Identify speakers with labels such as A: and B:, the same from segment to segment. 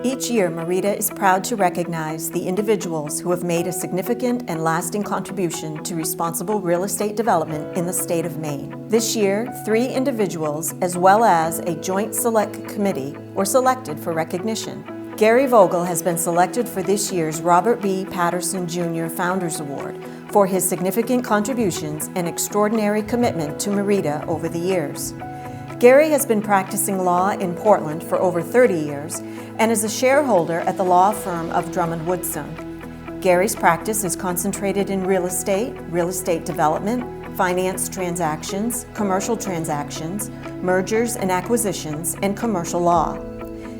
A: Each year, MEREDA is proud to recognize the individuals who have made a significant and lasting contribution to responsible real estate development in the state of Maine. This year, 3 individuals, as well as a joint select committee, were selected for recognition. Gary Vogel has been selected for this year's Robert B. Patterson Jr. Founders Award for his significant contributions and extraordinary commitment to MEREDA over the years. Gary has been practicing law in Portland for over 30 years and is a shareholder at the law firm of Drummond Woodson. Gary's practice is concentrated in real estate development, finance transactions, commercial transactions, mergers and acquisitions, and commercial law.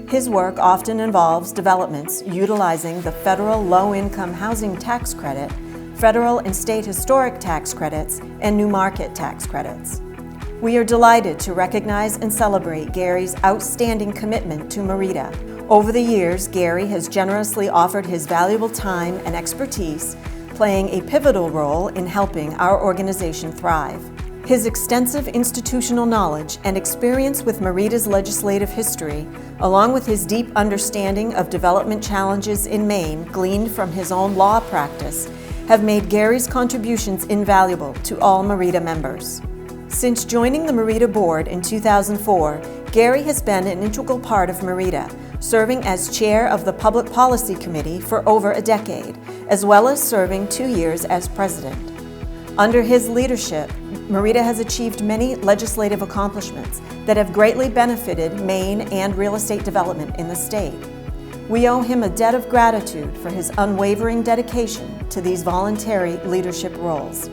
A: His work often involves developments utilizing the federal low-income housing tax credit, federal and state historic tax credits, and new market tax credits. We are delighted to recognize and celebrate Gary's outstanding commitment to MEREDA. Over the years, Gary has generously offered his valuable time and expertise, playing a pivotal role in helping our organization thrive. His extensive institutional knowledge and experience with MEREDA's legislative history, along with his deep understanding of development challenges in Maine gleaned from his own law practice, have made Gary's contributions invaluable to all MEREDA members. Since joining the MEREDA board in 2004, Gary has been an integral part of MEREDA, serving as chair of the Public Policy Committee for over a decade, as well as serving 2 years as president. Under his leadership, MEREDA has achieved many legislative accomplishments that have greatly benefited Maine and real estate development in the state. We owe him a debt of gratitude for his unwavering dedication to these voluntary leadership roles.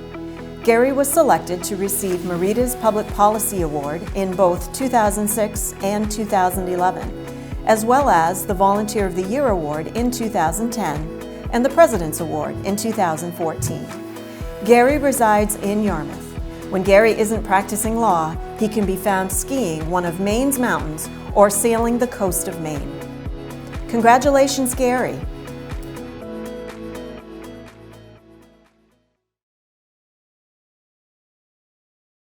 A: Gary was selected to receive MEREDA's Public Policy Award in both 2006 and 2011, as well as the Volunteer of the Year Award in 2010 and the President's Award in 2014. Gary resides in Yarmouth. When Gary isn't practicing law, he can be found skiing one of Maine's mountains or sailing the coast of Maine. Congratulations, Gary!